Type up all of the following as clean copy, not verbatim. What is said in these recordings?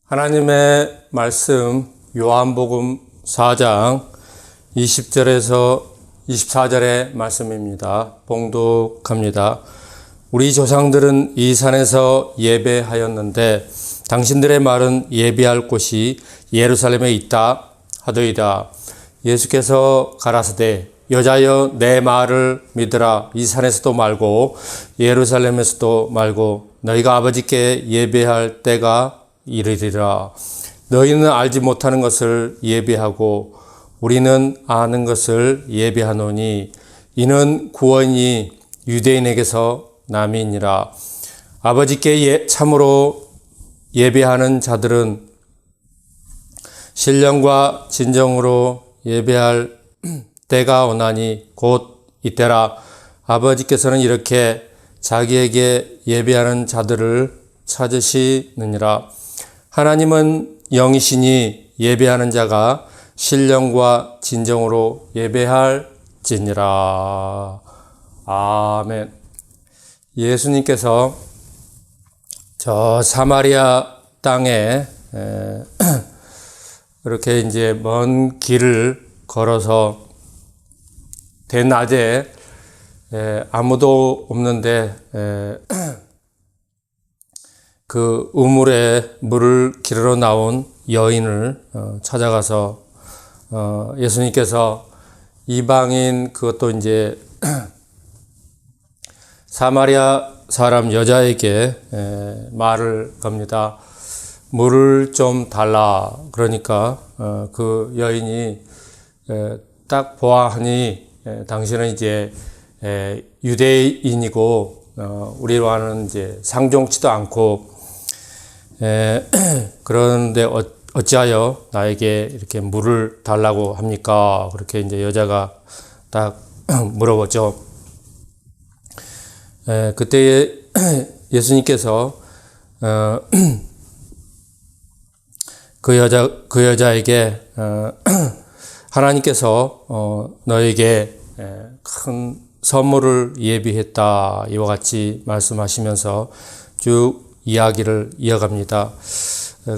하나님의 말씀 요한복음 4장 20절에서 24절의 말씀입니다. 봉독합니다. 우리 조상들은 이 산에서 예배하였는데 당신들의 말은 예배할 곳이 예루살렘에 있다 하더이다. 예수께서 가라사대 여자여 내 말을 믿으라. 이 산에서도 말고 예루살렘에서도 말고 너희가 아버지께 예배할 때가 이르리라. 너희는 알지 못하는 것을 예배하고 우리는 아는 것을 예배하노니 이는 구원이 유대인에게서 남이니라. 아버지께 참으로 예배하는 자들은 신령과 진정으로 예배할 때가 오나니 곧 이때라. 아버지께서는 이렇게 자기에게 예배하는 자들을 찾으시느니라. 하나님은 영이시니 예배하는 자가 신령과 진정으로 예배할지니라. 아멘. 예수님께서 저 사마리아 땅에 이렇게 이제 먼 길을 걸어서 대낮에 아무도 없는데 그 우물에 물을 기르러 나온 여인을 찾아가서 예수님께서 이방인 그것도 이제 사마리아 사람 여자에게 말을 겁니다. 물을 좀 달라. 그러니까 그 여인이 딱 보아하니 당신은 이제 유대인이고 우리와는 이제 상종치도 않고 그런데 어찌하여 나에게 이렇게 물을 달라고 합니까? 그렇게 이제 여자가 딱 물어보죠. 그때 예수님께서 그 여자에게 하나님께서 너에게 큰 선물을 예비했다 이와 같이 말씀하시면서 쭉 이야기를 이어갑니다.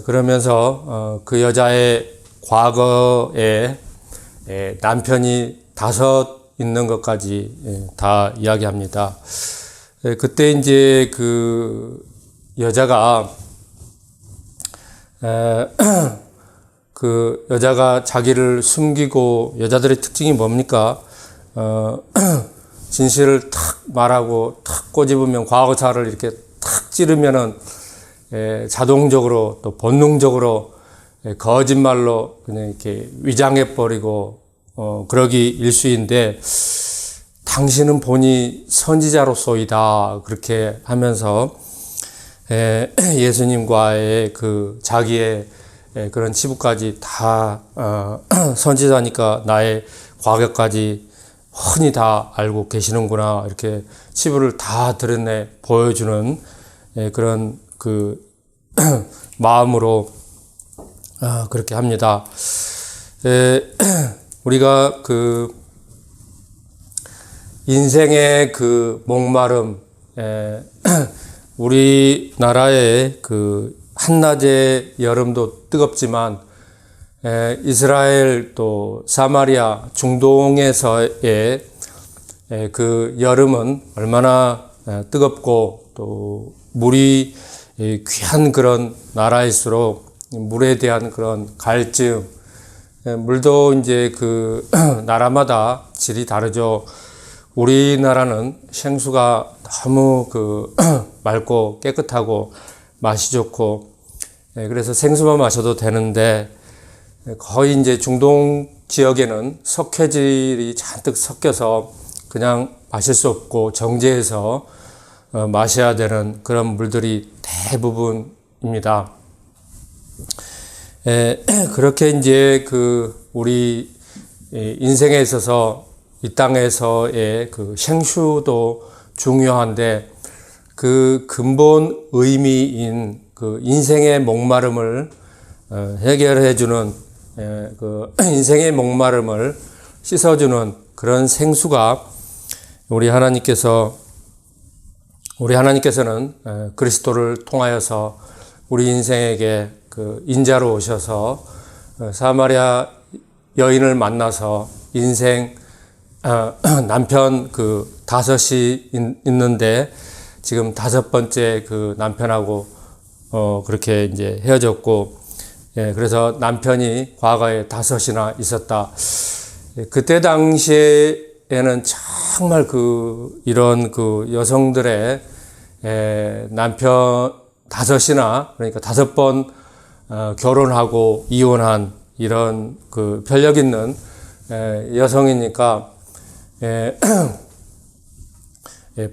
그러면서 그 여자의 과거에 남편이 5 있는 것까지 다 이야기합니다. 그때 이제 그 여자가 그 여자가 자기를 숨기고 여자들의 특징이 뭡니까? 진실을 탁 말하고 탁 꼬집으면 과거사를 이렇게 탁 찌르면은 자동적으로 또 본능적으로 거짓말로 그냥 이렇게 위장해 버리고 그러기 일수인데 당신은 본이 선지자로서이다 그렇게 하면서 예수님과의 그 자기의 그런 치부까지 다 선지자니까 나의 과거까지 흔히 다 알고 계시는구나 이렇게 치부를 다 드러내 보여주는 그런 그 마음으로 그렇게 합니다. 우리가 그 인생의 그 목마름, 우리나라의 그 한낮의 여름도 뜨겁지만 이스라엘 또 사마리아 중동에서의 그 여름은 얼마나 뜨겁고 또 물이 귀한 그런 나라일수록 물에 대한 그런 갈증, 물도 이제 그 나라마다 질이 다르죠. 우리나라는 생수가 너무 그 맑고 깨끗하고 맛이 좋고 그래서 생수만 마셔도 되는데 거의 이제 중동 지역에는 석회질이 잔뜩 섞여서 그냥 마실 수 없고 정제해서 마셔야 되는 그런 물들이 대부분입니다. 그렇게 이제 그 우리 인생에 있어서 이 땅에서의 그 생수도 중요한데 그 근본 의미인 그 인생의 목마름을 해결해 주는 그 인생의 목마름을 씻어주는 그런 생수가 우리 하나님께서는 그리스도를 통하여서 우리 인생에게 그 인자로 오셔서 사마리아 여인을 만나서 인생 남편 그 5이 있는데 지금 5번째 그 남편하고 그렇게 이제 헤어졌고, 예, 그래서 남편이 과거에 5이나 있었다. 그때 당시에는 정말 이런 여성들의 남편 5이나, 그러니까 5번 결혼하고 이혼한 이런 편력 있는 여성이니까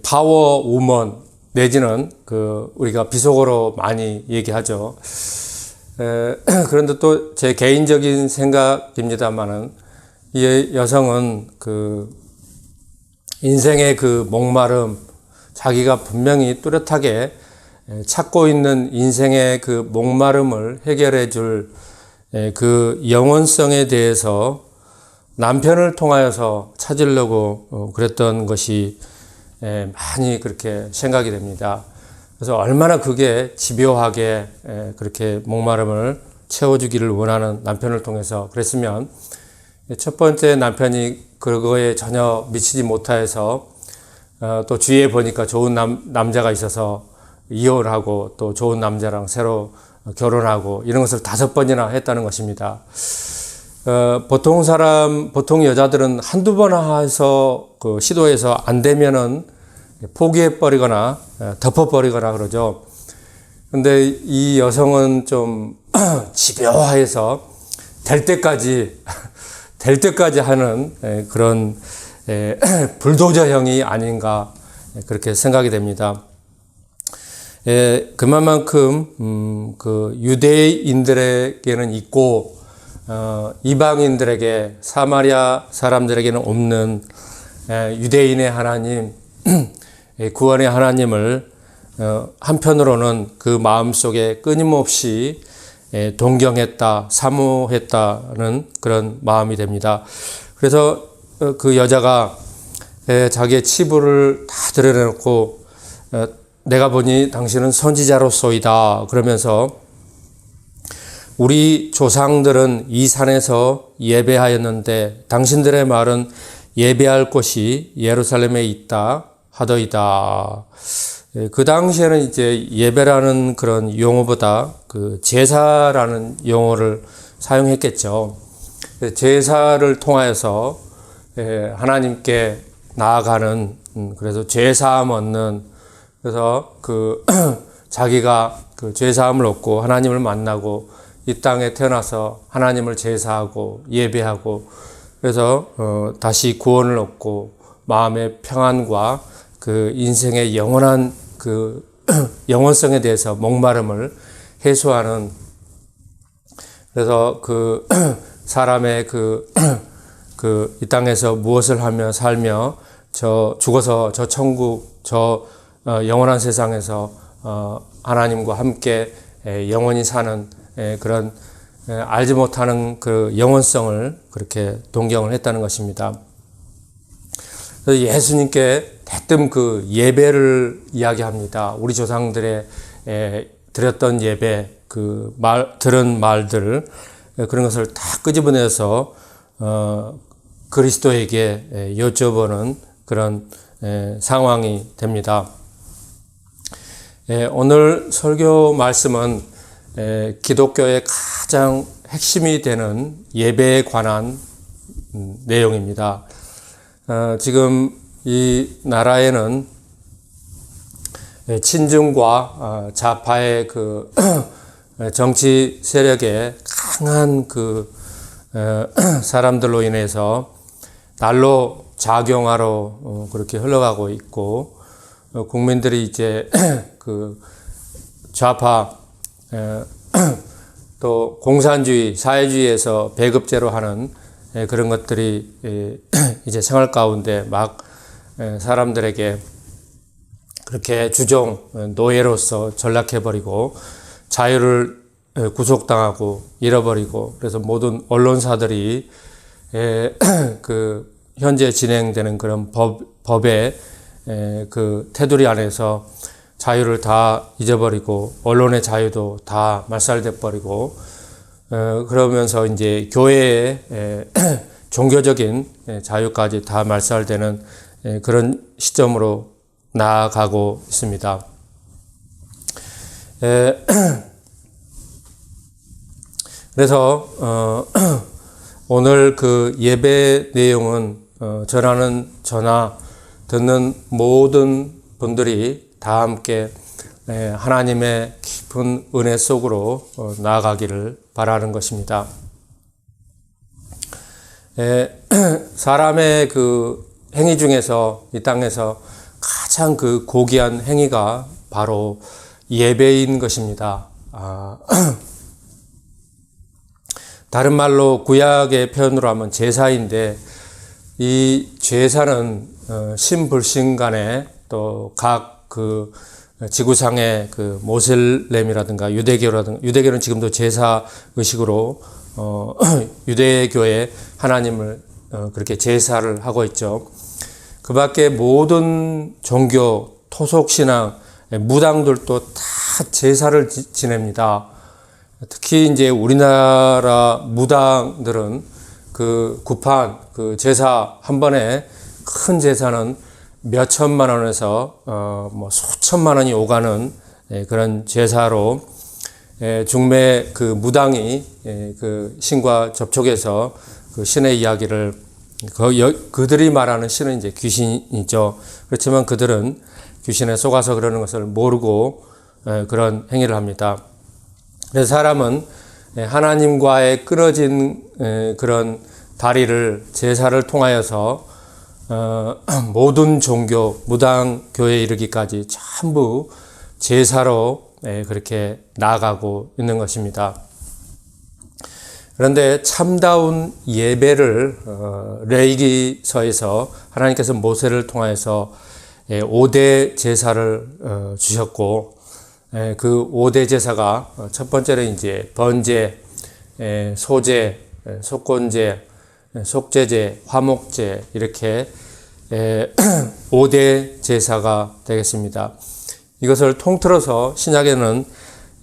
파워 우먼 내지는 우리가 비속어로 많이 얘기하죠. 그런데 또 제 개인적인 생각입니다만은 이 여성은 인생의 목마름, 자기가 분명히 뚜렷하게 찾고 있는 인생의 목마름을 해결해 줄 영혼성에 대해서 남편을 통하여서 찾으려고 그랬던 것이 많이 그렇게 생각이 됩니다. 그래서 얼마나 그게 집요하게 그렇게 목마름을 채워주기를 원하는 남편을 통해서 그랬으면, 첫 번째 남편이 그거에 전혀 미치지 못해서 또 주위에 보니까 좋은 남자가 있어서 이혼하고 또 좋은 남자랑 새로 결혼하고 이런 것을 5번이나 했다는 것입니다. 보통 여자들은 한두 번 해서 시도해서 안 되면은 포기해버리거나 덮어버리거나 그러죠. 근데 이 여성은 좀 집요해서 될 때까지 하는 그런 불도저형이 아닌가 그렇게 생각이 됩니다. 그만큼 유대인들에게는 있고 이방인들에게, 사마리아 사람들에게는 없는 유대인의 하나님, 구원의 하나님을 한편으로는 그 마음속에 끊임없이 동경했다, 사모했다는 그런 마음이 됩니다. 그래서 그 여자가 자기의 치부를 다 드러내놓고 내가 보니 당신은 선지자로소이다 그러면서, 우리 조상들은 이 산에서 예배하였는데 당신들의 말은 예배할 곳이 예루살렘에 있다 하더이다. 그 당시에는 이제 예배라는 그런 용어보다 제사라는 용어를 사용했겠죠. 제사를 통하여서 하나님께 나아가는, 그래서 죄사함 얻는, 그래서 자기가 죄사함을 얻고 하나님을 만나고 이 땅에 태어나서 하나님을 제사하고 예배하고, 그래서 다시 구원을 얻고 마음의 평안과 인생의 영원한 영원성에 대해서 목마름을 해소하는, 그래서 사람의 이 땅에서 무엇을 하며 살며 죽어서 저 천국, 영원한 세상에서 하나님과 함께 영원히 사는 그런 알지 못하는 영원성을 그렇게 동경을 했다는 것입니다. 그래서 예수님께 대뜸 예배를 이야기합니다. 우리 조상들의 드렸던 예배, 들은 말들, 그런 것을 다 끄집어내서 그리스도에게 여쭤보는 그런 상황이 됩니다. 오늘 설교 말씀은 기독교의 가장 핵심이 되는 예배에 관한 내용입니다. 지금 이 나라에는 친중과 좌파의 정치 세력의 강한 사람들로 인해서 날로 작용하러 그렇게 흘러가고 있고, 국민들이 이제 좌파 또 공산주의, 사회주의에서 배급제로 하는 그런 것들이 이제 생활 가운데 막 사람들에게 그렇게 노예로서 전락해버리고 자유를 구속당하고 잃어버리고, 그래서 모든 언론사들이 현재 진행되는 그런 법의 테두리 안에서 자유를 다 잊어버리고 언론의 자유도 다 말살돼 버리고 그러면서 이제 교회의 종교적인 자유까지 다 말살되는 그런 시점으로 나아가고 있습니다. 그래서 오늘 그 예배 내용은 전하는 전하 듣는 모든 분들이 다 함께 하나님의 깊은 은혜 속으로 나아가기를 바라는 것입니다. 사람의 그 행위 중에서 이 땅에서 가장 그 고귀한 행위가 바로 예배인 것입니다. 다른 말로 구약의 표현으로 하면 제사인데 이 제사는 신불신 간에 또 각 그 지구상의 그 모슬렘이라든가 유대교는 지금도 제사 의식으로 유대교의 하나님을 그렇게 제사를 하고 있죠. 그 밖에 모든 종교, 토속신앙, 무당들도 다 제사를 지냅니다. 특히 이제 우리나라 무당들은 그 구판, 그 제사 한 번에 큰 제사는 몇 천만 원에서 뭐 수천만 원이 오가는 그런 제사로 중매 그 무당이 그 신과 접촉해서 그 신의 이야기를 그들이 말하는 신은 이제 귀신이죠. 그렇지만 그들은 귀신에 속아서 그러는 것을 모르고 그런 행위를 합니다. 그래서 사람은 하나님과의 끊어진 그런 다리를 제사를 통하여서 모든 종교, 무당 교회에 이르기까지 전부 제사로 그렇게 나아가고 있는 것입니다. 그런데 참다운 예배를 레위기서에서 하나님께서 모세를 통하여서 5대 제사를 주셨고 그 5대 제사가 첫 번째는 이제 번제, 소제, 속건제, 속죄제, 화목제 이렇게 5대 제사가 되겠습니다. 이것을 통틀어서 신약에는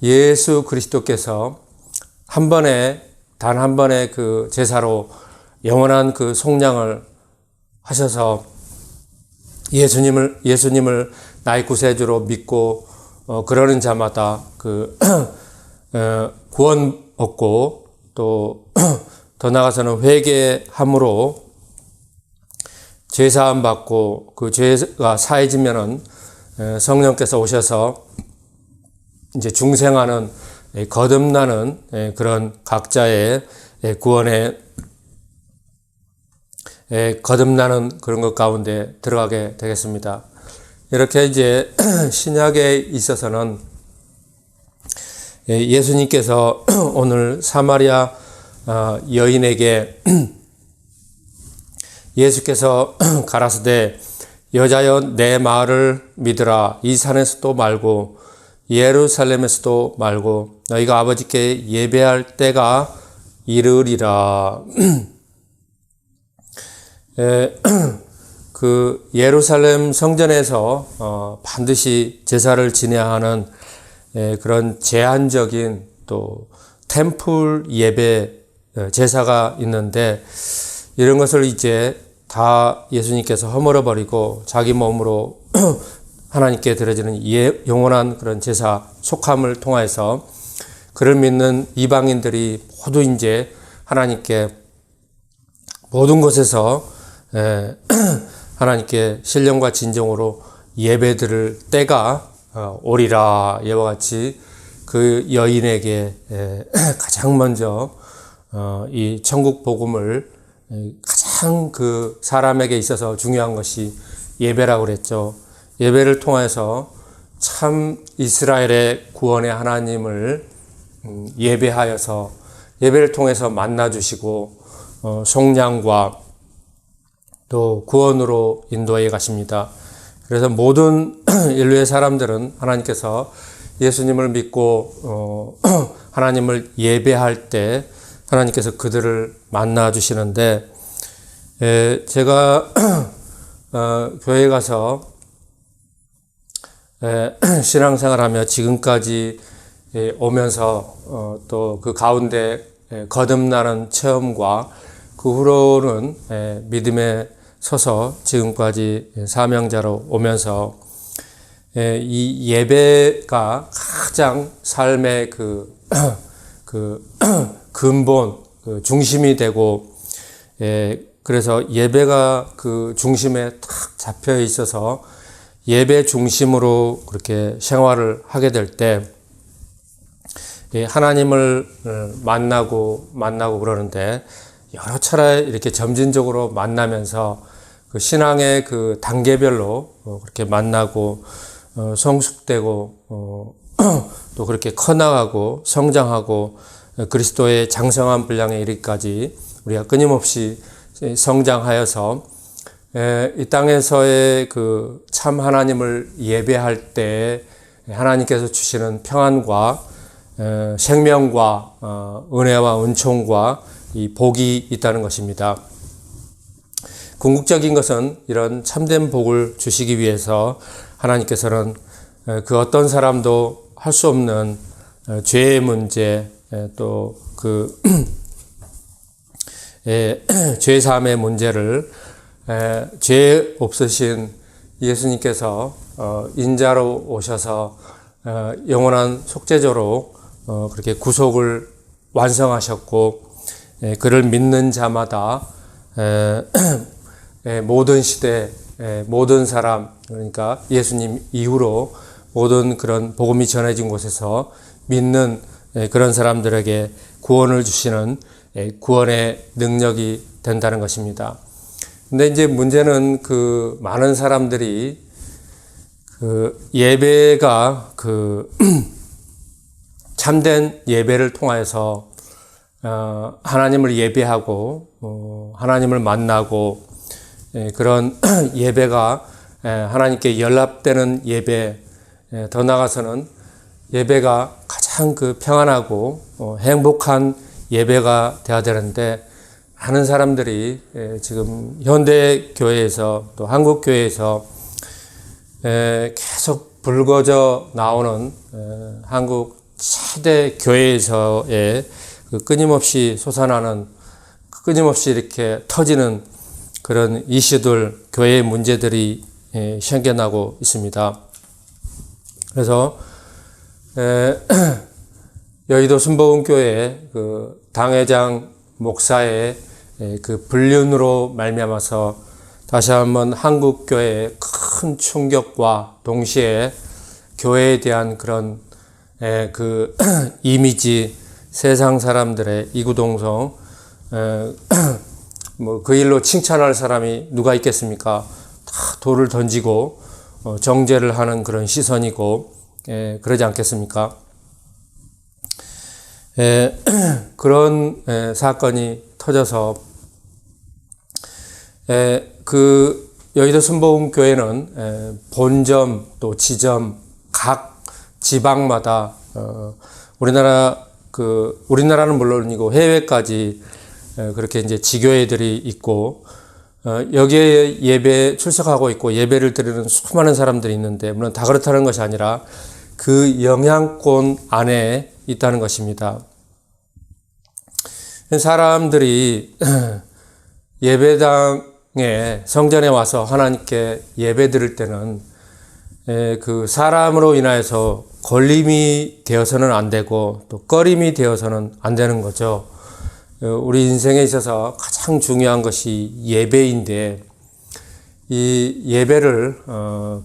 예수 그리스도께서 단 한 번의 그 제사로 영원한 그 속량을 하셔서 예수님을 나의 구세주로 믿고 그러는 자마다 그 구원 얻고 또 더 나아가서는 회개함으로 죄사함 받고 그 죄가 사해지면은 성령께서 오셔서 이제 중생하는 거듭나는 그런 각자의 구원에 거듭나는 그런 것 가운데 들어가게 되겠습니다. 이렇게 이제 신약에 있어서는 예수님께서 오늘 사마리아 여인에게 예수께서 가라사대 여자여 내 말을 믿으라. 이 산에서도 말고 예루살렘에서도 말고 너희가 아버지께 예배할 때가 이르리라. 그 예루살렘 성전에서 반드시 제사를 지내야 하는 그런 제한적인 또 템플 예배 제사가 있는데 이런 것을 이제 다 예수님께서 허물어 버리고 자기 몸으로 하나님께 드려지는 영원한 그런 제사 속함을 통해서 그를 믿는 이방인들이 모두 이제 하나님께 모든 곳에서 하나님께 신령과 진정으로 예배드릴 때가 오리라. 이와 같이 그 여인에게 가장 먼저 이 천국 복음을 가장 그 사람에게 있어서 중요한 것이 예배라고 그랬죠. 예배를 통해서 참 이스라엘의 구원의 하나님을 예배하여서 예배를 통해서 만나주시고 속량과 또 구원으로 인도해 가십니다. 그래서 모든 인류의 사람들은 하나님께서 예수님을 믿고 하나님을 예배할 때 하나님께서 그들을 만나 주시는데 제가 교회에 가서 신앙생활하며 지금까지 오면서 또 그 가운데 거듭나는 체험과 그 후로는 믿음에 서서 지금까지 사명자로 오면서 이 예배가 가장 삶의 그 근본, 그 중심이 되고, 그래서 예배가 그 중심에 탁 잡혀 있어서 예배 중심으로 그렇게 생활을 하게 될 때, 하나님을 만나고 그러는데, 여러 차례 이렇게 점진적으로 만나면서 그 신앙의 그 단계별로 그렇게 만나고, 성숙되고, 또 그렇게 커나가고 성장하고 그리스도의 장성한 분량에 이르기까지 우리가 끊임없이 성장하여서 이 땅에서의 그 참 하나님을 예배할 때 하나님께서 주시는 평안과 생명과 은혜와 은총과 이 복이 있다는 것입니다. 궁극적인 것은 이런 참된 복을 주시기 위해서 하나님께서는 그 어떤 사람도 할 수 없는 죄의 문제, 또 그 죄사함의 문제를 죄 없으신 예수님께서 인자로 오셔서 영원한 속죄자로 그렇게 구속을 완성하셨고, 그를 믿는 자마다 모든 시대, 모든 사람, 그러니까 예수님 이후로 모든 그런 복음이 전해진 곳에서 믿는 그런 사람들에게 구원을 주시는 구원의 능력이 된다는 것입니다. 근데 이제 문제는 그 많은 사람들이 그 예배가 그 참된 예배를 통하여서 하나님을 예배하고 하나님을 만나고 그런 예배가 하나님께 연합되는 예배, 더 나아가서는 예배가 가장 그 평안하고 행복한 예배가 되어야 되는데, 많은 사람들이 지금 현대 교회에서 또 한국 교회에서 계속 불거져 나오는 한국 최대 교회에서의 그 끊임없이 솟아나는, 끊임없이 이렇게 터지는 그런 이슈들, 교회의 문제들이 생겨나고 있습니다. 그래서 여의도 순복음교회 그 당회장 목사의 그 불륜으로 말미암아서 다시 한번 한국 교회에 큰 충격과 동시에 교회에 대한 그런 그 이미지, 세상 사람들의 이구동성, 뭐 그 일로 칭찬할 사람이 누가 있겠습니까? 다 돌을 던지고 정죄를 하는 그런 시선이고, 그러지 않겠습니까? 그런 사건이 터져서 그 여의도 순복음교회는 본점 또 지점 각 지방마다 우리나라는 물론이고 해외까지 그렇게 이제 지교회들이 있고, 여기에 예배 출석하고 있고 예배를 드리는 수많은 사람들이 있는데, 물론 다 그렇다는 것이 아니라 그 영향권 안에 있다는 것입니다. 사람들이 예배당에 성전에 와서 하나님께 예배 드릴 때는 그 사람으로 인하여서 걸림이 되어서는 안 되고 또 꺼림이 되어서는 안 되는 거죠. 우리 인생에 있어서 가장 중요한 것이 예배인데, 이 예배를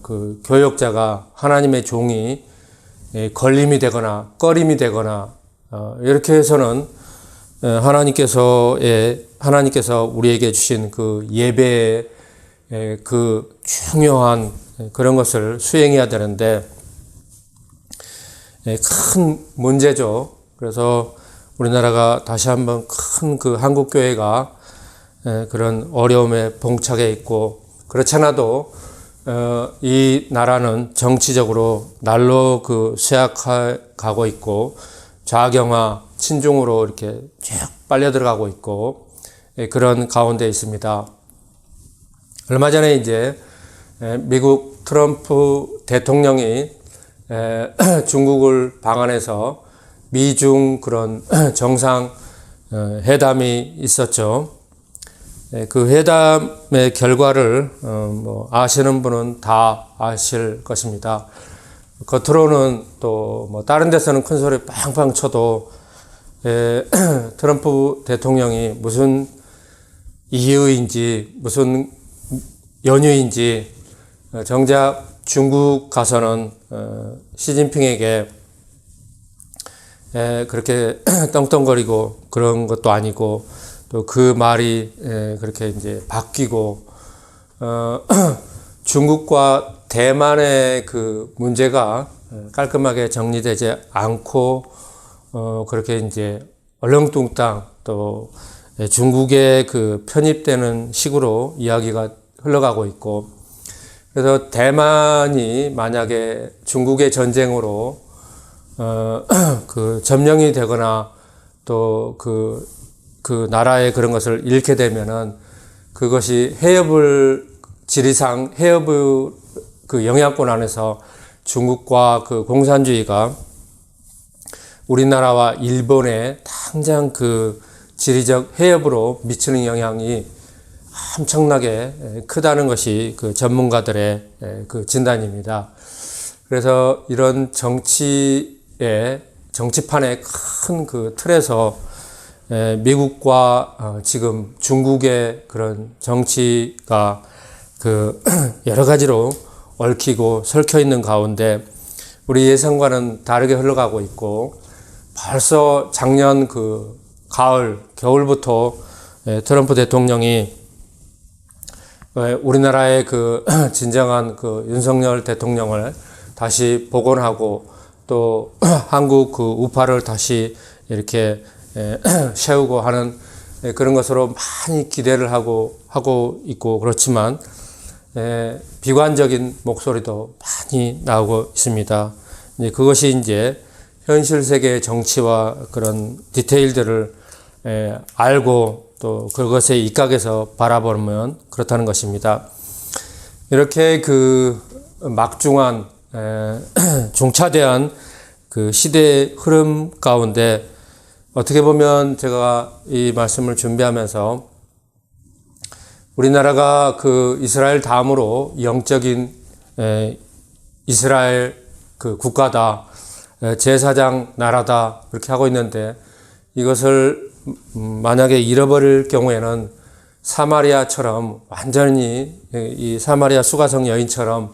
그 교역자가, 하나님의 종이 걸림이 되거나 꺼림이 되거나 이렇게 해서는 하나님께서 우리에게 주신 그 예배의 그 중요한 그런 것을 수행해야 되는데 큰 문제죠. 그래서 우리나라가 다시 한번 큰 그 한국교회가 그런 어려움에 봉착해 있고, 그렇지 않아도 이 나라는 정치적으로 날로 그 쇠약해가고 있고, 좌경화, 친중으로 이렇게 쭉 빨려 들어가고 있고, 그런 가운데 있습니다. 얼마 전에 이제 미국 트럼프 대통령이 중국을 방한해서 미중 그런 정상 회담이 있었죠. 그 회담의 결과를 뭐 아시는 분은 다 아실 것입니다. 겉으로는 또 뭐 다른 데서는 큰 소리 빵빵 쳐도 트럼프 대통령이 무슨 이유인지 무슨 연유인지 정작 중국 가서는 시진핑에게 그렇게 떵떵거리고 그런 것도 아니고 또 그 말이 그렇게 이제 바뀌고 중국과 대만의 그 문제가 깔끔하게 정리되지 않고 그렇게 이제 얼렁뚱땅 또 중국에 그 편입되는 식으로 이야기가 흘러가고 있고, 그래서 대만이 만약에 중국의 전쟁으로 그 점령이 되거나 또 그 나라의 그런 것을 잃게 되면은 그것이 해협을 지리상 해협의 그 영향권 안에서 중국과 그 공산주의가 우리나라와 일본의 당장 그 지리적 해협으로 미치는 영향이 엄청나게 크다는 것이 그 전문가들의 그 진단입니다. 그래서 이런 정치판의 큰 그 틀에서 미국과 지금 중국의 그런 정치가 그 여러 가지로 얽히고 설켜 있는 가운데 우리 예상과는 다르게 흘러가고 있고, 벌써 작년 그 겨울부터 트럼프 대통령이 우리나라의 그 진정한 그 윤석열 대통령을 다시 복원하고 또 한국 그 우파를 다시 이렇게 세우고 하는 그런 것으로 많이 기대를 하고 있고, 그렇지만 비관적인 목소리도 많이 나오고 있습니다. 그것이 이제 현실 세계의 정치와 그런 디테일들을 알고 또 그것에 입각해서 바라보면 그렇다는 것입니다. 이렇게 그 막중한 중차대한 그 시대의 흐름 가운데 어떻게 보면 제가 이 말씀을 준비하면서 우리나라가 그 이스라엘 다음으로 영적인 이스라엘 그 국가다, 제사장 나라다 그렇게 하고 있는데, 이것을 만약에 잃어버릴 경우에는 사마리아처럼 완전히 이 사마리아 수가성 여인처럼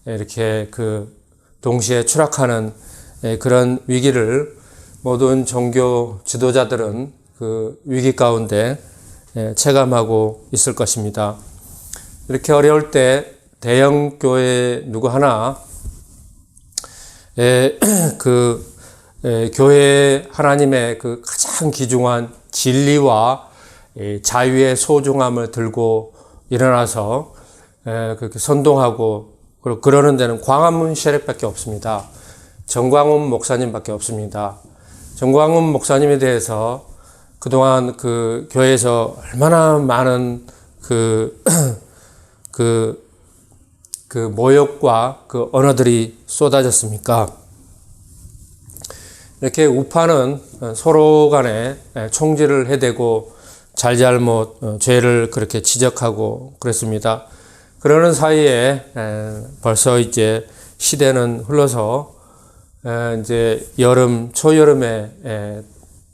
이렇게 그 동시에 추락하는 그런 위기를 모든 종교 지도자들은 그 위기 가운데 체감하고 있을 것입니다. 이렇게 어려울 때 대형 교회 누구 하나 교회 하나님의 그 가장 귀중한 진리와 자유의 소중함을 들고 일어나서 그렇게 선동하고 그러는 데는 광화문 셰렉밖에 없습니다. 정광훈 목사님밖에 없습니다. 정광훈 목사님에 대해서 그동안 그 교회에서 얼마나 많은 그 모욕과 그 언어들이 쏟아졌습니까? 이렇게 우파는 서로 간에 총질을 해대고 잘잘못 죄를 그렇게 지적하고 그랬습니다. 그러는 사이에 벌써 이제 시대는 흘러서 이제 초여름에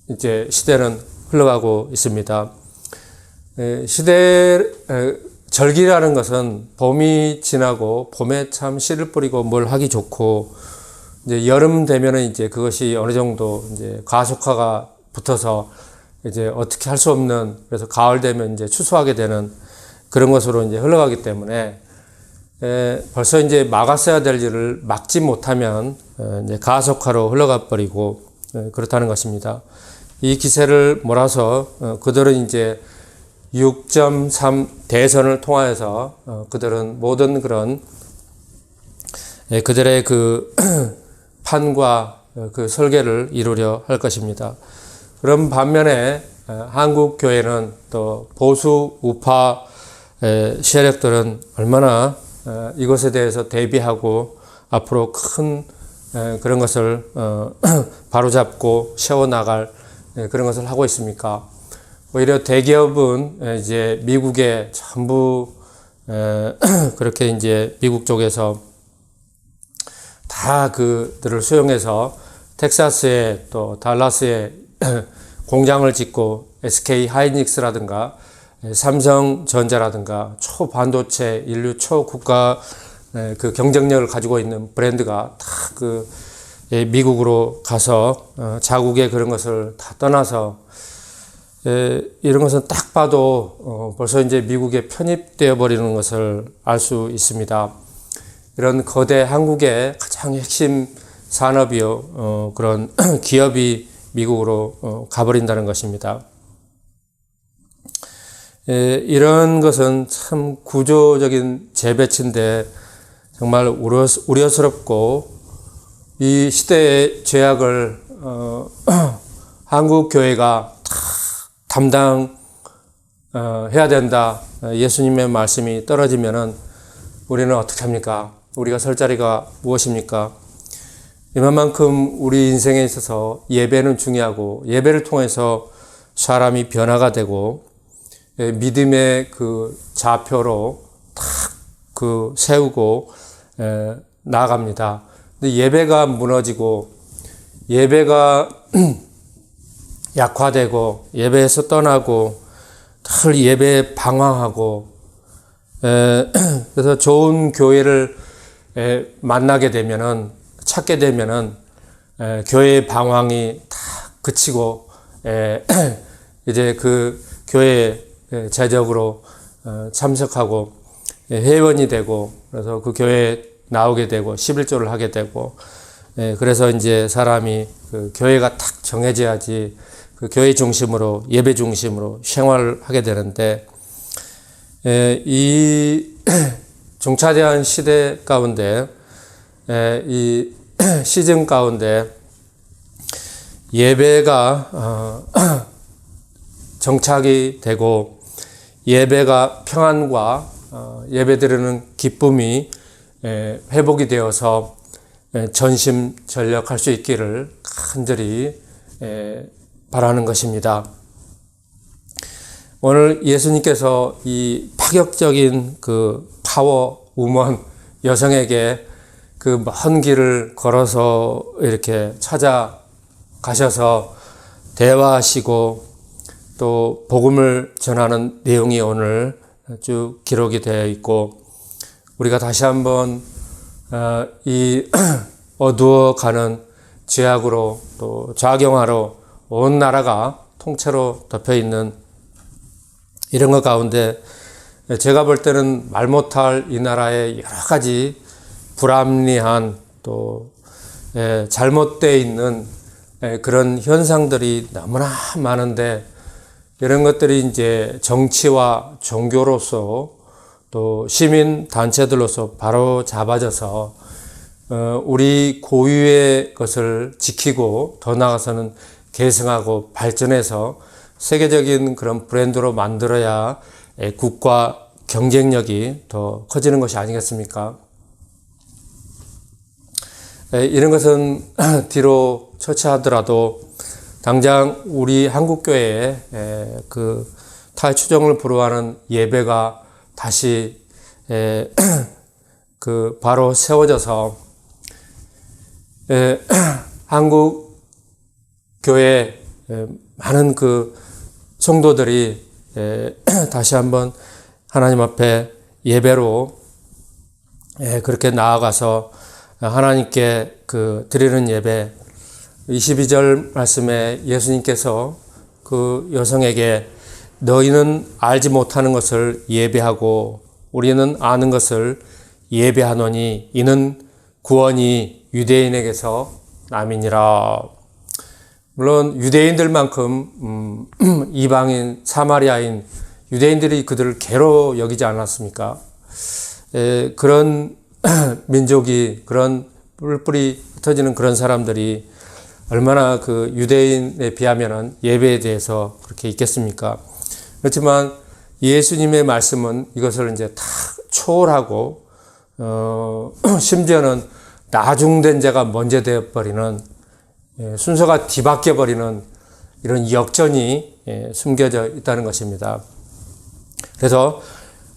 이제 시대는 흘러가고 있습니다. 절기라는 것은 봄이 지나고 봄에 참 씨를 뿌리고 뭘 하기 좋고, 이제 여름 되면은 이제 그것이 어느 정도 이제 가속화가 붙어서 이제 어떻게 할 수 없는, 그래서 가을 되면 이제 추수하게 되는 그런 것으로 이제 흘러가기 때문에 벌써 이제 막았어야 될 일을 막지 못하면 이제 가속화로 흘러가 버리고 그렇다는 것입니다. 이 기세를 몰아서 그들은 이제 6.3 대선을 통하여서 그들은 모든 그런 그들의 그 판과 그 설계를 이루려 할 것입니다. 그런 반면에 한국 교회는 또 보수 우파 세력들은 얼마나 이것에 대해서 대비하고 앞으로 큰 그런 것을 바로잡고 세워나갈 그런 것을 하고 있습니까? 오히려 대기업은 이제 미국에 전부 그렇게 이제 미국 쪽에서 다 그들을 수용해서 텍사스에 또 달라스에 공장을 짓고 SK 하이닉스라든가 삼성전자라든가 초반도체 인류 초국가 그 경쟁력을 가지고 있는 브랜드가 다 그 미국으로 가서 자국의 그런 것을 다 떠나서 이런 것은 딱 봐도 벌써 이제 미국에 편입되어 버리는 것을 알 수 있습니다. 이런 거대 한국의 가장 핵심 산업이요 그런 기업이 미국으로 가버린다는 것입니다. 이런 것은 참 구조적인 재배치인데 정말 우려스럽고 이 시대의 죄악을 한국 교회가 다 담당해야 된다. 예수님의 말씀이 떨어지면은 우리는 어떻게 합니까? 우리가 설 자리가 무엇입니까? 이만큼 우리 인생에 있어서 예배는 중요하고 예배를 통해서 사람이 변화가 되고 믿음의 그 좌표로 탁 그 세우고 나아갑니다. 근데 예배가 무너지고 예배가 약화되고 예배에서 떠나고 늘 예배에 방황하고 그래서 좋은 교회를 만나게 되면은 찾게 되면은 교회의 방황이 다 그치고 이제 그 교회에 재적으로 참석하고 회원이 되고 그래서 그 교회에 나오게 되고 11조를 하게 되고 그래서 이제 사람이 그 교회가 탁 정해져야지 그 교회 중심으로 예배 중심으로 생활을 하게 되는데 이 중차대한 시대 가운데 이 시즌 가운데 예배가 정착이 되고 예배가 평안과 예배드리는 기쁨이 회복이 되어서 전심전력할 수 있기를 간절히 바라는 것입니다. 오늘 예수님께서 이 파격적인 그 파워 우먼 여성에게 그 먼 길을 걸어서 이렇게 찾아가셔서 대화하시고 또 복음을 전하는 내용이 오늘 쭉 기록이 되어 있고 우리가 다시 한번 이 어두워가는 죄악으로 또 좌경화로 온 나라가 통째로 덮여 있는 이런 것 가운데 제가 볼 때는 말 못할 이 나라의 여러 가지 불합리한 또 잘못되어 있는 그런 현상들이 너무나 많은데 이런 것들이 이제 정치와 종교로서 또 시민 단체들로서 바로 잡아져서 우리 고유의 것을 지키고 더 나아가서는 계승하고 발전해서 세계적인 그런 브랜드로 만들어야 국가 경쟁력이 더 커지는 것이 아니겠습니까? 이런 것은 뒤로 처치하더라도 당장 우리 한국교회에 그 탈추종을 불허하는 예배가 다시 그 바로 세워져서 한국 교회 많은 그 성도들이 다시 한번 하나님 앞에 예배로 그렇게 나아가서 하나님께 그 드리는 예배 22절 말씀에 예수님께서 그 여성에게 너희는 알지 못하는 것을 예배하고 우리는 아는 것을 예배하노니 이는 구원이 유대인에게서 남이니라. 물론 유대인들만큼 이방인 사마리아인 유대인들이 그들을 괴로 여기지 않았습니까? 그런 민족이 그런 뿔뿔이 흩어지는 그런 사람들이 얼마나 그 유대인에 비하면은 예배에 대해서 그렇게 있겠습니까? 그렇지만 예수님의 말씀은 이것을 이제 다 초월하고 심지어는 나중된 자가 먼저 되어버리는, 순서가 뒤바뀌어버리는 이런 역전이 숨겨져 있다는 것입니다. 그래서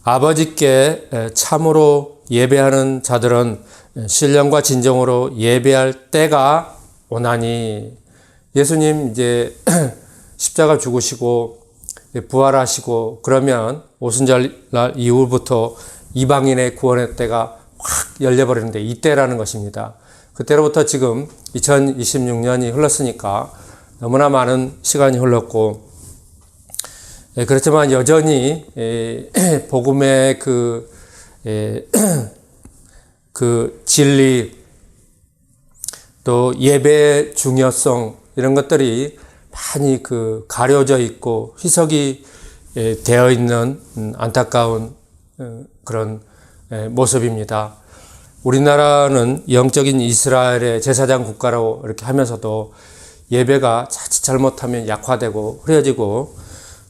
아버지께 참으로 예배하는 자들은 신령과 진정으로 예배할 때가 오나니, 예수님 이제 십자가 죽으시고 부활하시고 그러면 오순절날 이후부터 이방인의 구원의 때가 확 열려버리는데 이때라는 것입니다. 그때로부터 지금 2026년이 흘렀으니까 너무나 많은 시간이 흘렀고, 그렇지만 여전히 복음의 그 진리, 또 예배의 중요성, 이런 것들이 많이 가려져 있고 희석이 되어 있는 안타까운 그런 모습입니다. 우리나라는 영적인 이스라엘의 제사장 국가라고 이렇게 하면서도 예배가 자칫 잘못하면 약화되고 흐려지고,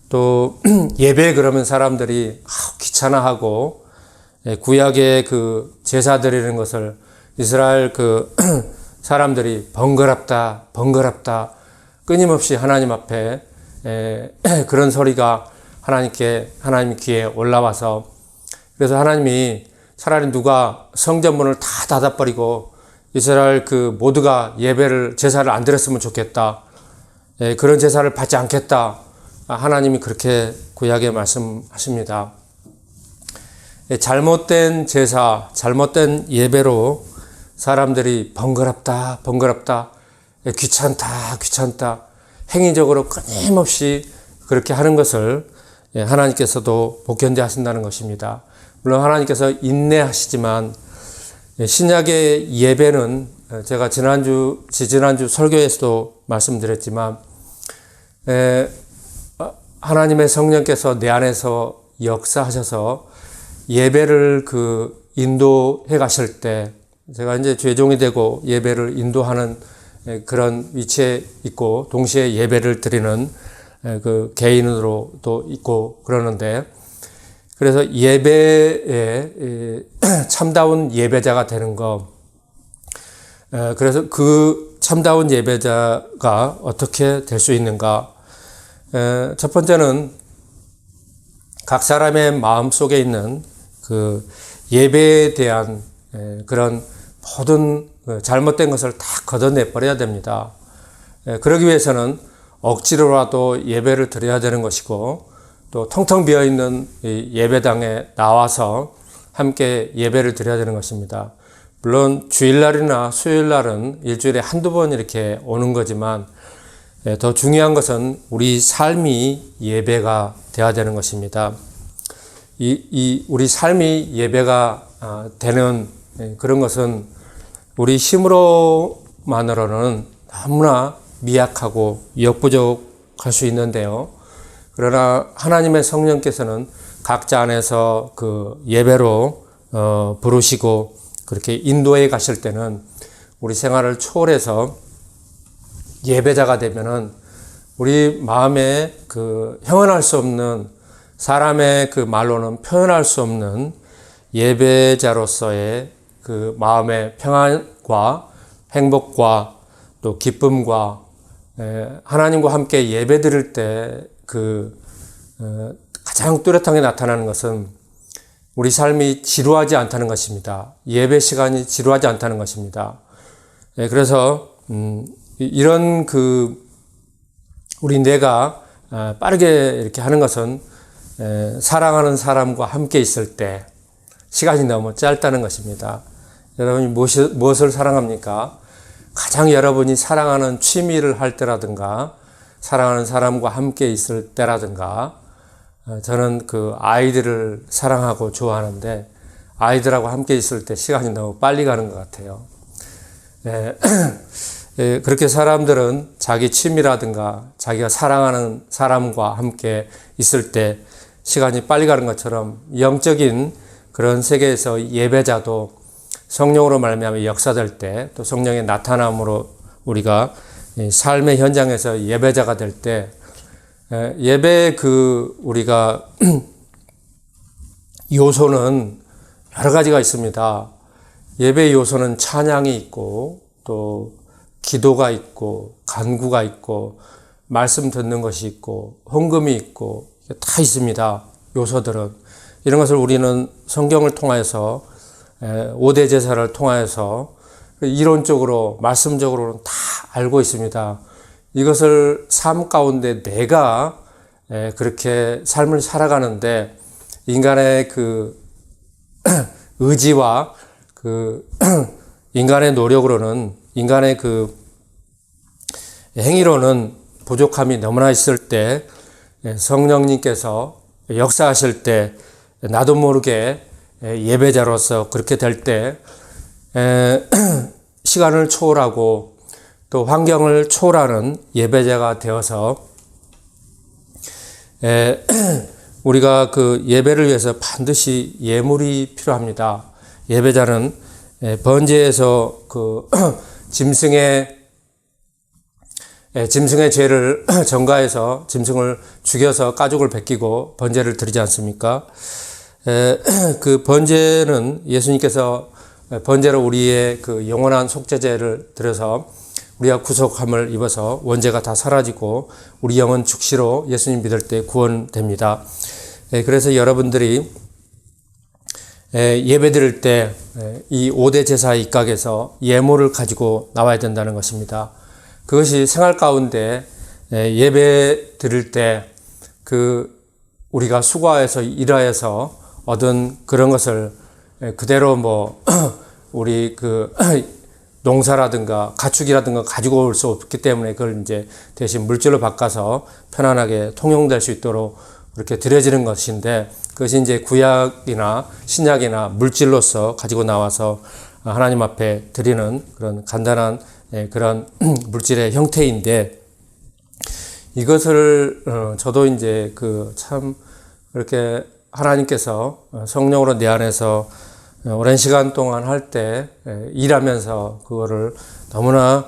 또 예배 그러면 사람들이 귀찮아하고, 구약의 그 제사 드리는 것을 이스라엘 사람들이 번거롭다 끊임없이 하나님 앞에 그런 소리가 하나님 귀에 올라와서, 그래서 하나님이 차라리 누가 성전문을 다 닫아버리고 이스라엘 모두가 제사를 안 드렸으면 좋겠다, 그런 제사를 받지 않겠다, 하나님이 그렇게 구약에 말씀하십니다. 잘못된 제사, 잘못된 예배로 사람들이 번거롭다 귀찮다 행위적으로 끊임없이 그렇게 하는 것을 하나님께서도 못 견뎌 하신다는 것입니다. 물론 하나님께서 인내하시지만 신약의 예배는 제가 지난주 설교에서도 말씀드렸지만 하나님의 성령께서 내 안에서 역사하셔서 예배를 인도해 가실 때, 제가 이제 죄종이 되고 예배를 인도하는 그런 위치에 있고 동시에 예배를 드리는 개인으로도 있고 그러는데, 그래서 예배에 참다운 예배자가 되는 것, 그래서 그 참다운 예배자가 어떻게 될 수 있는가? 첫 번째는 각 사람의 마음 속에 있는 예배에 대한 그런 모든 잘못된 것을 다 걷어내 버려야 됩니다. 그러기 위해서는 억지로라도 예배를 드려야 되는 것이고, 또 텅텅 비어있는 예배당에 나와서 함께 예배를 드려야 되는 것입니다. 물론 주일날이나 수요일날은 일주일에 한두 번 이렇게 오는 거지만, 더 중요한 것은 우리 삶이 예배가 되어야 되는 것입니다. 우리 삶이 예배가 되는 그런 것은 우리 힘으로만으로는 너무나 미약하고 역부족할 수 있는데요. 그러나 하나님의 성령께서는 각자 안에서 예배로 부르시고 그렇게 인도해 가실 때는 우리 생활을 초월해서 예배자가 되면은 우리 마음에 형언할 수 없는, 사람의 말로는 표현할 수 없는 예배자로서의 마음의 평안과 행복과 또 기쁨과 하나님과 함께 예배 드릴 때 가장 뚜렷하게 나타나는 것은 우리 삶이 지루하지 않다는 것입니다. 예배 시간이 지루하지 않다는 것입니다. 그래서 이런 우리 뇌가 빠르게 이렇게 하는 것은 사랑하는 사람과 함께 있을 때 시간이 너무 짧다는 것입니다. 여러분이 무엇을 사랑합니까? 가장 여러분이 사랑하는 취미를 할 때라든가, 사랑하는 사람과 함께 있을 때라든가, 저는 아이들을 사랑하고 좋아하는데, 아이들하고 함께 있을 때 시간이 너무 빨리 가는 것 같아요. 그렇게 사람들은 자기 취미라든가 자기가 사랑하는 사람과 함께 있을 때 시간이 빨리 가는 것처럼, 영적인 그런 세계에서 예배자도 성령으로 말미암아 역사될 때, 또 성령의 나타남으로 우리가 삶의 현장에서 예배자가 될 때, 예배의 우리가 요소는 여러 가지가 있습니다. 예배의 요소는 찬양이 있고 또 기도가 있고 간구가 있고 말씀 듣는 것이 있고 헌금이 있고 다 있습니다. 요소들은. 이런 것을 우리는 성경을 통해서 5대 제사를 통해서 이론적으로 말씀적으로는 다 알고 있습니다. 이것을 삶 가운데 내가 그렇게 삶을 살아가는데 인간의 그 의지와 그 인간의 노력으로는 인간의 그 행위로는 부족함이 너무나 있을 때 성령님께서 역사하실 때 나도 모르게 예배자로서 그렇게 될 때 시간을 초월하고 또 환경을 초월하는 예배자가 되어서 우리가 그 예배를 위해서 반드시 예물이 필요합니다. 예배자는 번제에서 그 짐승의 죄를 전가해서 짐승을 죽여서 가죽을 벗기고 번제를 드리지 않습니까? 그 번제는 예수님께서 번제로 우리의 그 영원한 속죄제를 드려서 우리가 구속함을 입어서 원죄가 다 사라지고 우리 영은 즉시로 예수님 믿을 때 구원됩니다. 그래서 여러분들이 예배 드릴 때 이 5대 제사의 입각에서 예물을 가지고 나와야 된다는 것입니다. 그것이 생활 가운데 예배 드릴 때 그 우리가 수고해서 일하여서 얻은 그런 것을 그대로 뭐 우리 그 농사라든가 가축이라든가 가지고 올 수 없기 때문에 그걸 이제 대신 물질로 바꿔서 편안하게 통용될 수 있도록 그렇게 드려지는 것인데 그것이 이제 구약이나 신약이나 물질로서 가지고 나와서 하나님 앞에 드리는 그런 간단한 그런 물질의 형태인데 이것을 저도 이제 그 참 그렇게 하나님께서 성령으로 내 안에서 오랜 시간 동안 할 때 일하면서 그거를 너무나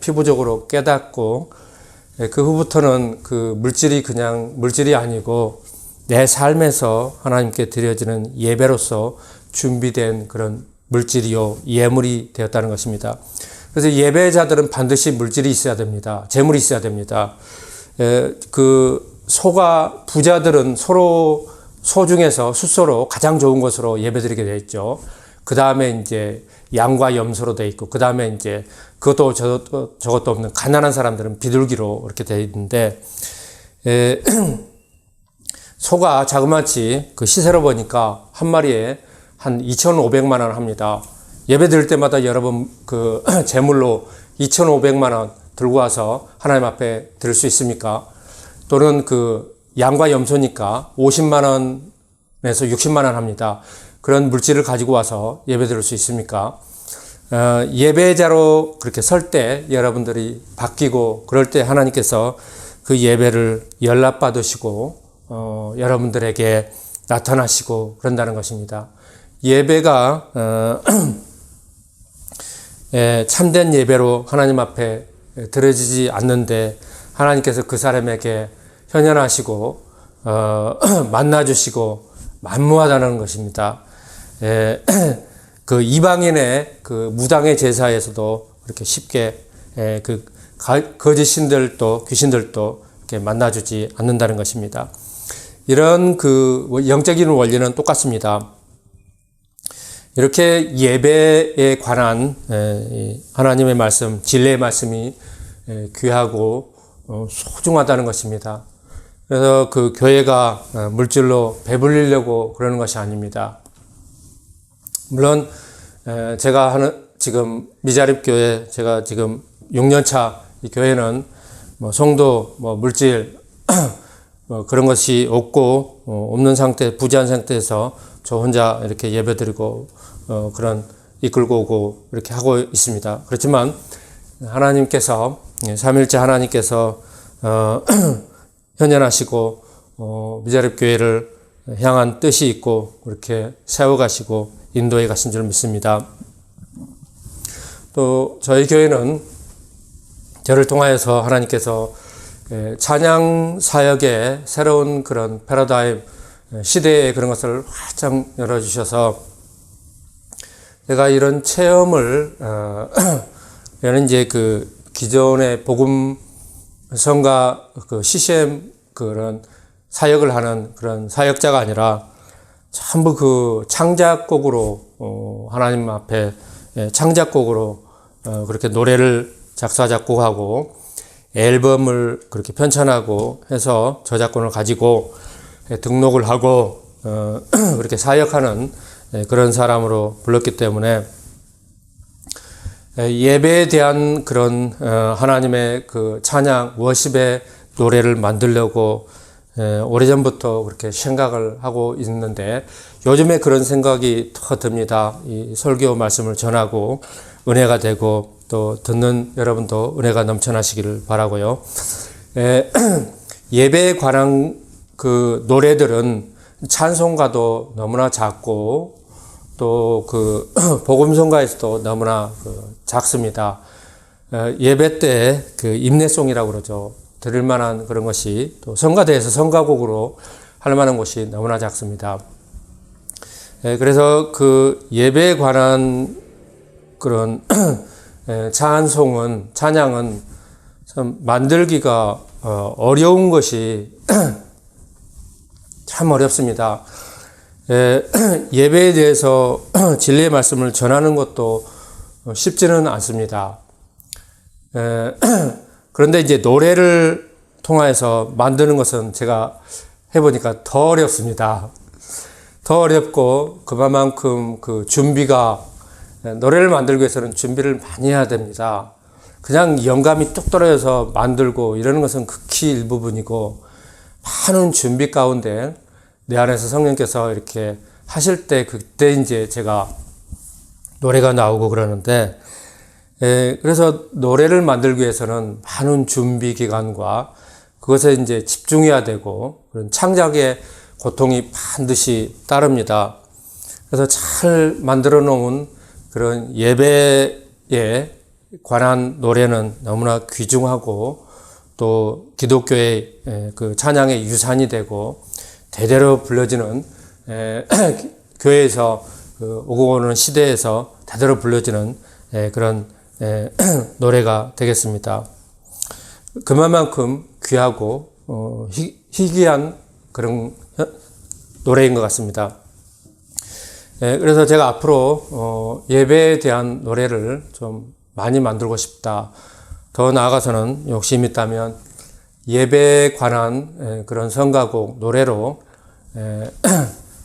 피부적으로 깨닫고 그 후부터는 그 물질이 그냥 물질이 아니고 내 삶에서 하나님께 드려지는 예배로서 준비된 그런 물질이요 예물이 되었다는 것입니다. 그래서 예배자들은 반드시 물질이 있어야 됩니다. 재물이 있어야 됩니다. 그 소가 부자들은 서로 소 중에서 숫소로 가장 좋은 것으로 예배드리게 되어 있죠. 그 다음에 이제 양과 염소로 되어 있고, 그 다음에 이제 그것도 저것도 없는 가난한 사람들은 비둘기로 이렇게 되어 있는데, 소가 자그마치 그 시세로 보니까 한 마리에 한 2,500만 원 합니다. 예배 드릴 때마다 여러분 그 제물로 2,500만 원 들고 와서 하나님 앞에 드릴 수 있습니까? 또는 그 양과 염소니까 50만 원에서 60만 원 합니다. 그런 물질을 가지고 와서 예배 드릴 수 있습니까? 예배자로 그렇게 설 때 여러분들이 바뀌고 그럴 때 하나님께서 그 예배를 연락받으시고 여러분들에게 나타나시고 그런다는 것입니다. 예배가 참된 예배로 하나님 앞에 드려지지 않는데 하나님께서 그 사람에게 현현하시고 만나주시고 만무하다는 것입니다. 그 이방인의 그 무당의 제사에서도 그렇게 쉽게 그 거짓 신들도 귀신들도 이렇게 만나주지 않는다는 것입니다. 이런 그 영적인 원리는 똑같습니다. 이렇게 예배에 관한 하나님의 말씀, 진리의 말씀이 귀하고 소중하다는 것입니다. 그래서 그 교회가 물질로 배불리려고 그러는 것이 아닙니다. 물론 제가 지금 미자립교회 제가 지금 6년차 이 교회는 뭐 성도 뭐 물질 뭐 그런 것이 없고 없는 상태, 부재한 상태에서 저 혼자 이렇게 예배드리고 그런 이끌고 오고 이렇게 하고 있습니다. 그렇지만 하나님께서 삼일째 하나님께서 현현하시고 미자립교회를 향한 뜻이 있고 그렇게 세워가시고 인도해 가신 줄 믿습니다. 또 저희 교회는 저를 통하여서 하나님께서 찬양 사역의 새로운 그런 패러다임 시대의 그런 것을 활짝 열어주셔서 내가 이런 체험을 저는 이제 그 기존의 복음 성가 그 CCM 그런 사역을 하는 그런 사역자가 아니라 전부 그 창작곡으로 하나님 앞에 창작곡으로 그렇게 노래를 작사 작곡하고 앨범을 그렇게 편찬하고 해서 저작권을 가지고 등록을 하고 그렇게 사역하는 그런 사람으로 불렀기 때문에 예배에 대한 그런 하나님의 그 찬양 워십의 노래를 만들려고 오래전부터 그렇게 생각을 하고 있는데 요즘에 그런 생각이 더 듭니다. 이 설교 말씀을 전하고 은혜가 되고 또 듣는 여러분도 은혜가 넘쳐나시기를 바라고요. 예배에 관한 그 노래들은 찬송가도 너무나 작고 또 그 복음성가에서도 너무나 작습니다. 예배 때 그 임내송이라고 그러죠. 들을 만한 그런 것이 또 성가대에서 성가곡으로 할 만한 것이 너무나 작습니다. 그래서 그 예배에 관한 그런 찬양은 참 만들기가 어려운 것이 참 어렵습니다. 예배에 대해서 진리의 말씀을 전하는 것도 쉽지는 않습니다. 그런데 이제 노래를 통해서 만드는 것은 제가 해보니까 더 어렵습니다. 더 어렵고 그만큼 그 준비가 노래를 만들기 위해서는 준비를 많이 해야 됩니다. 그냥 영감이 뚝 떨어져서 만들고 이러는 것은 극히 일부분이고 많은 준비 가운데 내 안에서 성령께서 이렇게 하실 때 그때 이제 제가 노래가 나오고 그러는데 그래서 노래를 만들기 위해서는 많은 준비 기간과 그것에 이제 집중해야 되고 그런 창작의 고통이 반드시 따릅니다. 그래서 잘 만들어 놓은 그런 예배에 관한 노래는 너무나 귀중하고 또 기독교의 그 찬양의 유산이 되고 대대로 불려지는 교회에서 그 오고 오는 시대에서 대대로 불려지는 그런 노래가 되겠습니다. 그만큼 귀하고 희귀한 그런 노래인 것 같습니다. 그래서 제가 앞으로 예배에 대한 노래를 좀 많이 만들고 싶다. 더 나아가서는 욕심이 있다면 예배에 관한 그런 성가곡 노래로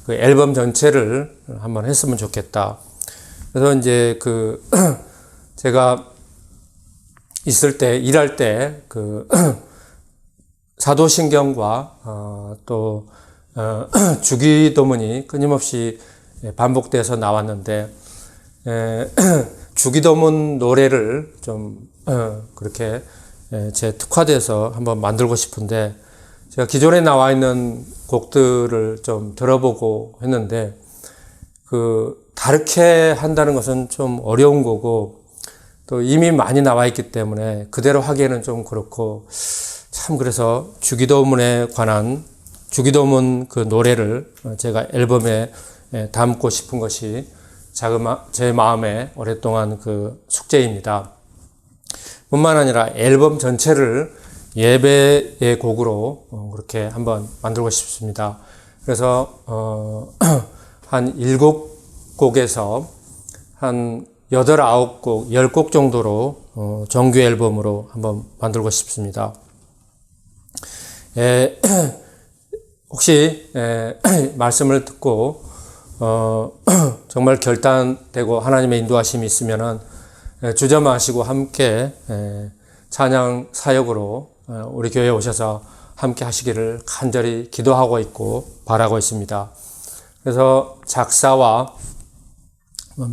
그 앨범 전체를 한번 했으면 좋겠다. 그래서 이제 그 제가 있을 때 일할 때 그 사도신경과 또 주기도문이 끊임없이 반복돼서 나왔는데 주기도문 노래를 좀 그렇게 제 특화돼서 한번 만들고 싶은데 제가 기존에 나와 있는 곡들을 좀 들어보고 했는데 그 다르게 한다는 것은 좀 어려운 거고 또 이미 많이 나와 있기 때문에 그대로 하기에는 좀 그렇고 참 그래서 주기도문에 관한 주기도문 그 노래를 제가 앨범에 담고 싶은 것이 제 마음에 오랫동안 그 숙제입니다. 뿐만 아니라 앨범 전체를 예배의 곡으로 그렇게 한번 만들고 싶습니다. 그래서 한 7곡에서 한 8, 9곡, 10곡 정도로 정규 앨범으로 한번 만들고 싶습니다. 혹시 말씀을 듣고 정말 결단되고 하나님의 인도하심이 있으면은 주저 마시고 함께 찬양 사역으로 우리 교회에 오셔서 함께 하시기를 간절히 기도하고 있고 바라고 있습니다. 그래서 작사와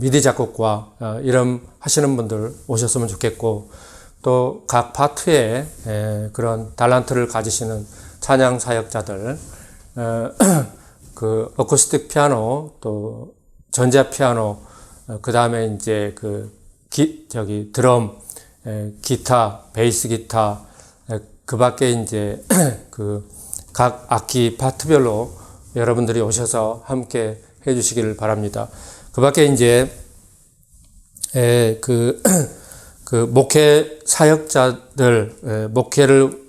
미디 작곡과 이름 하시는 분들 오셨으면 좋겠고 또 각 파트에 그런 달란트를 가지시는 찬양 사역자들 그 어쿠스틱 피아노 또 전자 피아노 그 다음에 이제 그 드럼 기타 베이스 기타 그 밖에 이제 그 각 악기 파트별로 여러분들이 오셔서 함께 해 주시기를 바랍니다. 그 밖에 이제 그 목회 사역자들, 목회를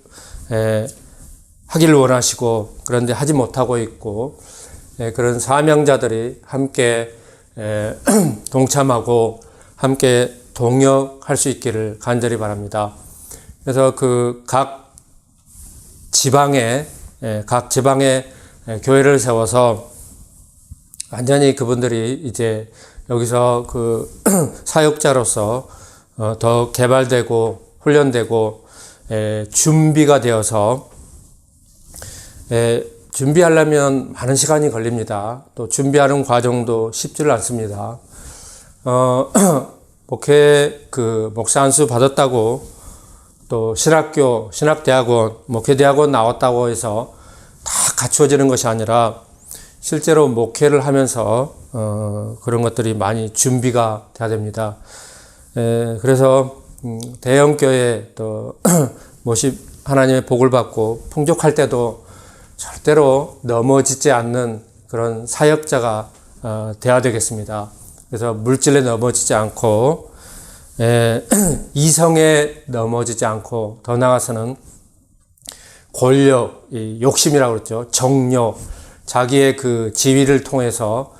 하기를 원하시고 그런데 하지 못하고 있고, 그런 사명자들이 함께 동참하고 함께 동역할 수 있기를 간절히 바랍니다. 그래서 그 각 지방에 교회를 세워서 완전히 그분들이 이제 여기서 그 사역자로서 더 개발되고 훈련되고 준비가 되어서, 준비하려면 많은 시간이 걸립니다. 또 준비하는 과정도 쉽지를 않습니다. 목회 목사 안수 받았다고 또 신학교, 신학대학원, 목회대학원 나왔다고 해서 다 갖추어지는 것이 아니라 실제로 목회를 하면서 그런 것들이 많이 준비가 돼야 됩니다. 그래서 대형교회 또 모십 하나님의 복을 받고 풍족할 때도 절대로 넘어지지 않는 그런 사역자가 돼야 되겠습니다. 그래서 물질에 넘어지지 않고 이성에 넘어지지 않고, 더 나아가서는 권력, 욕심이라고 그랬죠. 정욕, 자기의 그 지위를 통해서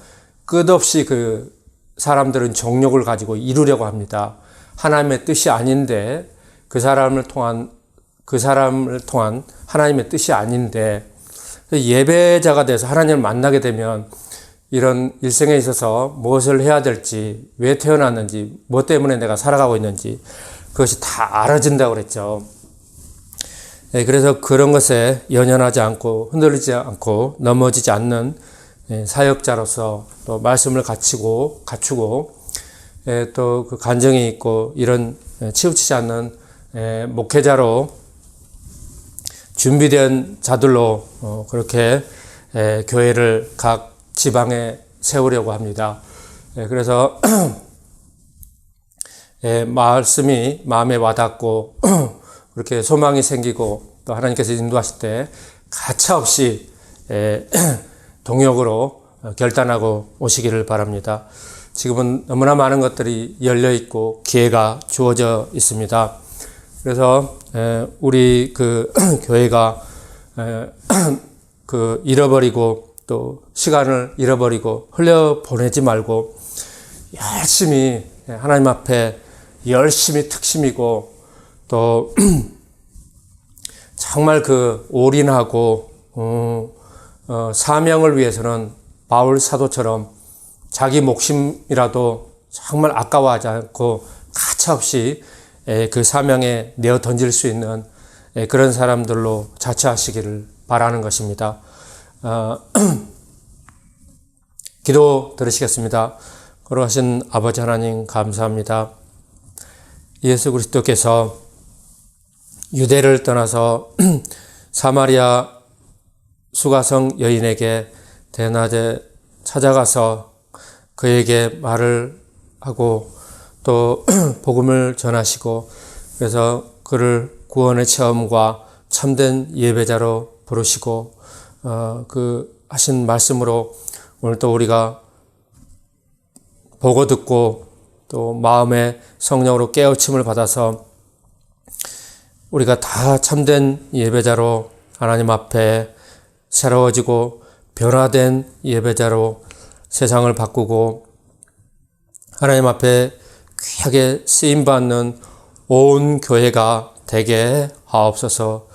끝없이 그 사람들은 정욕을 가지고 이루려고 합니다. 하나님의 뜻이 아닌데, 그 사람을 통한 하나님의 뜻이 아닌데, 예배자가 돼서 하나님을 만나게 되면 이런 일생에 있어서 무엇을 해야 될지, 왜 태어났는지, 뭐 때문에 내가 살아가고 있는지 그것이 다 알아진다고 그랬죠. 그래서 그런 것에 연연하지 않고 흔들리지 않고 넘어지지 않는 사역자로서 또 말씀을 갖추고 또 그 간정이 있고 이런 치우치지 않는 목회자로 준비된 자들로 그렇게 교회를 각 지방에 세우려고 합니다. 그래서 말씀이 마음에 와닿고 그렇게 소망이 생기고 또 하나님께서 인도하실 때 가차없이 동역으로 결단하고 오시기를 바랍니다. 지금은 너무나 많은 것들이 열려 있고 기회가 주어져 있습니다. 그래서 우리 그 교회가 그 잃어버리고 또 시간을 잃어버리고 흘려보내지 말고 열심히 하나님 앞에 열심히 특심이고 또 정말 그 올인하고 사명을 위해서는 바울 사도처럼 자기 목숨이라도 정말 아까워하지 않고 가차없이 그 사명에 내어 던질 수 있는 그런 사람들로 자처하시기를 바라는 것입니다. 기도 들으시겠습니다. 거룩하신 아버지 하나님 감사합니다. 예수 그리스도께서 유대를 떠나서 사마리아 수가성 여인에게 대낮에 찾아가서 그에게 말을 하고 또 복음을 전하시고, 그래서 그를 구원의 체험과 참된 예배자로 부르시고 그 하신 말씀으로 오늘 또 우리가 보고 듣고 또 마음의 성령으로 깨우침을 받아서 우리가 다 참된 예배자로 하나님 앞에 새로워지고 변화된 예배자로 세상을 바꾸고 하나님 앞에 귀하게 쓰임받는 온 교회가 되게 하옵소서.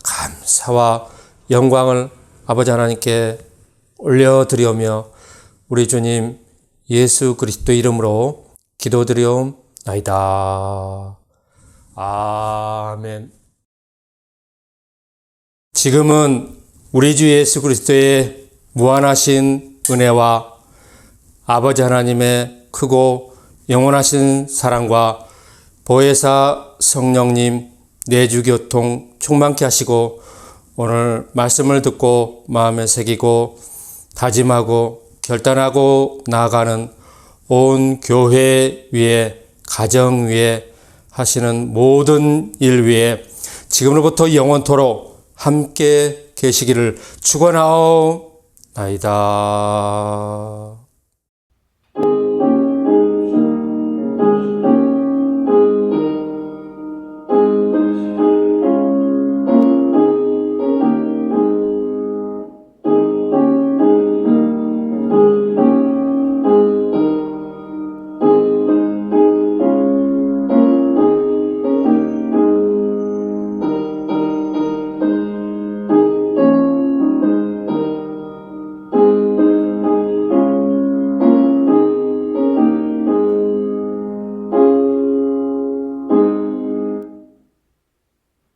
감사와 영광을 아버지 하나님께 올려드리오며 우리 주님 예수 그리스도 이름으로 기도드리옵나이다. 아멘. 지금은 우리 주 예수 그리스도의 무한하신 은혜와 아버지 하나님의 크고 영원하신 사랑과 보혜사 성령님 내주교통 충만케 하시고 오늘 말씀을 듣고 마음에 새기고 다짐하고 결단하고 나아가는 온 교회 위에 가정 위에 하시는 모든 일 위에 지금으로부터 영원토록 함께 계시기를 축원하옵나이다.